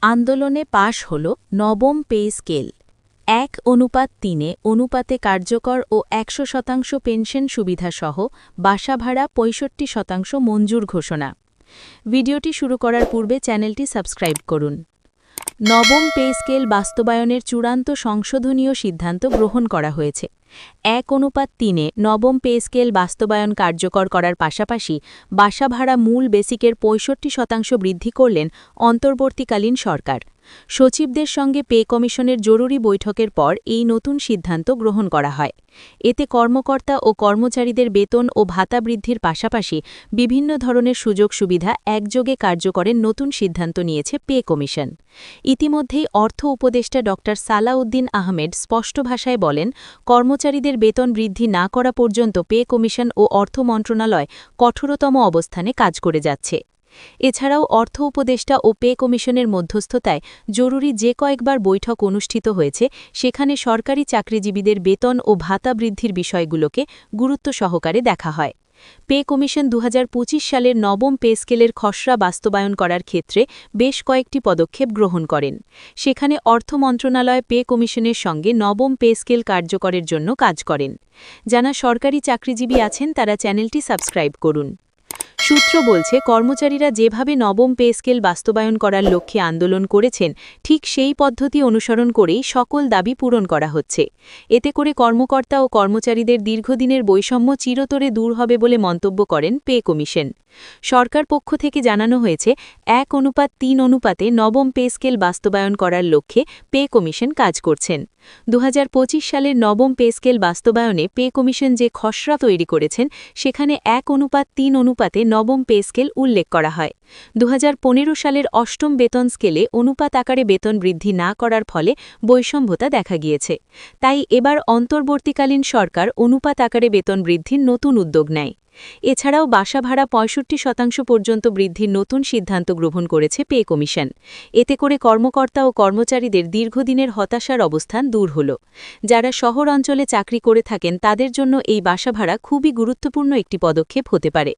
আন্দোলনে পাশ হল নবম পে স্কেল ১:৩ অনুপাতে কার্যকর ও ১০০% পেনশন সুবিধাসহ বাসা ভাড়া ৬৫% মঞ্জুর ঘোষণা। ভিডিওটি শুরু করার পূর্বে চ্যানেলটি সাবস্ক্রাইব করুন। নবম পে স্কেল বাস্তবায়নের চূড়ান্ত সংশোধনীয় সিদ্ধান্ত গ্রহণ করা হয়েছে। ১:৩ নবম পে স্কেল বাস্তবায়ন কার্যকর করার পাশাপাশি বাসা ভাড়া মূল বেসিকের ৬৫% বৃদ্ধি করলেন অন্তর্বর্তীকালীন সরকার। সচিবদের সঙ্গে পে কমিশনের জরুরি বৈঠকের পর এই নতুন সিদ্ধান্ত গ্রহণ করা হয়। এতে কর্মকর্তা ও কর্মচারীদের বেতন ও ভাতা বৃদ্ধির পাশাপাশি বিভিন্ন ধরনের সুযোগ সুবিধা একযোগে কার্যকরের নতুন সিদ্ধান্ত নিয়েছে পে কমিশন। ইতিমধ্যেই অর্থ উপদেষ্টা ড সালাউদ্দিন আহমেদ স্পষ্ট ভাষায় বলেন, কর্মচারীদের বেতন বৃদ্ধি না করা পর্যন্ত পে কমিশন ও অর্থ মন্ত্রণালয় কঠোরতম অবস্থানে কাজ করে যাচ্ছে। এছাড়াও অর্থ উপদেষ্টা ও পে কমিশনের মধ্যস্থতায় জরুরি যে কয়েকবার বৈঠক অনুষ্ঠিত হয়েছে, সেখানে সরকারি চাকরিজীবীদের বেতন ও ভাতা বৃদ্ধির বিষয়গুলোকে গুরুত্ব সহকারে দেখা হয়। পে কমিশন ২০২৫ সালের নবম পে স্কেলের খসড়া বাস্তবায়ন করার ক্ষেত্রে বেশ কয়েকটি পদক্ষেপ গ্রহণ করেন। সেখানে অর্থ মন্ত্রণালয় পে কমিশনের সঙ্গে নবম পে স্কেল কার্যকরের জন্য কাজ করেন। যারা সরকারি চাকরিজীবী আছেন তারা চ্যানেলটি সাবস্ক্রাইব করুন। সূত্র বলছে, কর্মচারীরা যেভাবে নবম পে স্কেল বাস্তবায়ন করার লক্ষ্যে আন্দোলন করেছেন, ঠিক সেই পদ্ধতি অনুসরণ করেই সকল দাবি পূরণ করা হচ্ছে। এতে করে কর্মকর্তা ও কর্মচারীদের দীর্ঘদিনের বৈষম্য চিরতরে দূর হবে বলে মন্তব্য করেন পে কমিশন। সরকার পক্ষ থেকে জানানো হয়েছে, ১:৩ অনুপাতে নবম পে স্কেল বাস্তবায়ন করার লক্ষ্যে পে কমিশন কাজ করছেন। ২০২৫ সালের নবম পে স্কেল বাস্তবায়নে পে কমিশন যে খসড়া তৈরি করেছেন, সেখানে ১:৩ অনুপাতে নবম পে স্কেল উল্লেখ করা হয়। ২০১৫ সালের অষ্টম বেতন স্কেলে অনুপাত আকারে বেতন বৃদ্ধি না করার ফলে বৈষম্যতা দেখা গিয়েছে। তাই এবার অন্তর্বর্তীকালীন সরকার অনুপাত আকারে বেতন বৃদ্ধির নতুন উদ্যোগ নেয়। এছাড়াও বাসা ভাড়া ৬৫% পর্যন্ত বৃদ্ধির নতুন সিদ্ধান্ত গ্রহণ করেছে পে কমিশন। এতে করে কর্মকর্তা ও কর্মচারীদের দীর্ঘদিনের হতাশার অবস্থান দূর হল। যারা শহর অঞ্চলে চাকরি করে থাকেন তাদের জন্য এই বাসা ভাড়া খুবই গুরুত্বপূর্ণ একটি পদক্ষেপ হতে পারে।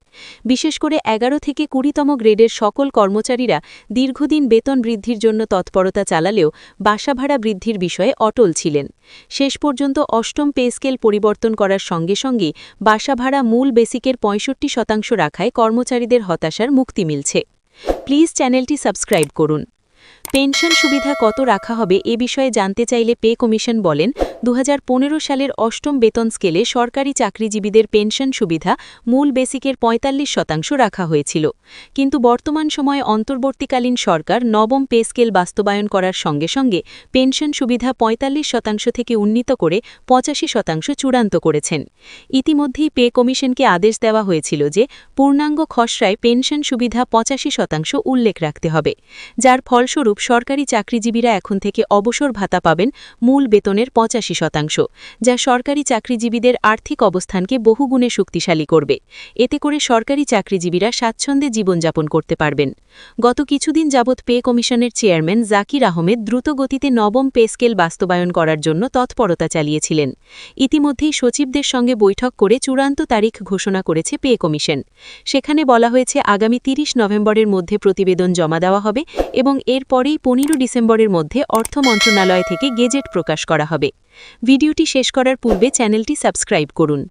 বিশেষ করে ১১ থেকে ২০তম গ্রেডের সকল কর্মচারীরা দীর্ঘদিন বেতন বৃদ্ধির জন্য তৎপরতা চালালেও বাসা ভাড়া বৃদ্ধির বিষয়ে অটল ছিলেন। শেষ পর্যন্ত অষ্টম পে স্কেল পরিবর্তন করার সঙ্গে সঙ্গেই বাসা ভাড়া মূল বেসিকের ৬৫% রাখায় কর্মচারীদের হতাশার মুক্তি মিলছে। প্লিজ চ্যানেলটি সাবস্ক্রাইব করুন। পেনশন সুবিধা কত রাখা হবে এ বিষয়ে জানতে চাইলে পে কমিশন বলেন, ২০১৫ সালের অষ্টম বেতন স্কেলে সরকারি চাকরিজীবীদের পেনশন সুবিধা মূল বেসিকের ৪৫% রাখা হয়েছিল। কিন্তু বর্তমান সময়ে অন্তর্বর্তীকালীন সরকার নবম পে স্কেল বাস্তবায়ন করার সঙ্গে সঙ্গে পেনশন সুবিধা ৪৫% থেকে উন্নীত করে ৮৫% চূড়ান্ত করেছেন। ইতিমধ্যেই পে কমিশনকে আদেশ দেওয়া হয়েছিল যে পূর্ণাঙ্গ খসড়ায় পেনশন সুবিধা ৮৫% উল্লেখ রাখতে হবে, যার ফলস্বরূপ সরকারি চাকরিজীবীরা এখন থেকে অবসর ভাতা পাবেন মূল বেতনের ৮৫%, যা সরকারি চাকরিজীবীদের আর্থিক অবস্থানকে বহুগুণে শক্তিশালী করবে। এতে করে সরকারি চাকরিজীবীরা স্বাচ্ছন্দ্যে জীবনযাপন করতে পারবেন। গত কিছুদিন যাবৎ পে কমিশনের চেয়ারম্যান জাকির আহমেদ দ্রুত গতিতে নবম পে স্কেল বাস্তবায়ন করার জন্য তৎপরতা চালিয়েছিলেন। ইতিমধ্যেই সচিবদের সঙ্গে বৈঠক করে চূড়ান্ত তারিখ ঘোষণা করেছে পে কমিশন। সেখানে বলা হয়েছে, আগামী ৩০ নভেম্বরের মধ্যে প্রতিবেদন জমা দেওয়া হবে এবং এরপরেই ১৫ ডিসেম্বরের মধ্যে অর্থ মন্ত্রণালয় থেকে গেজেট প্রকাশ করা হবে। ভিডিওটি শেষ করার পূর্বে চ্যানেলটি সাবস্ক্রাইব করুন।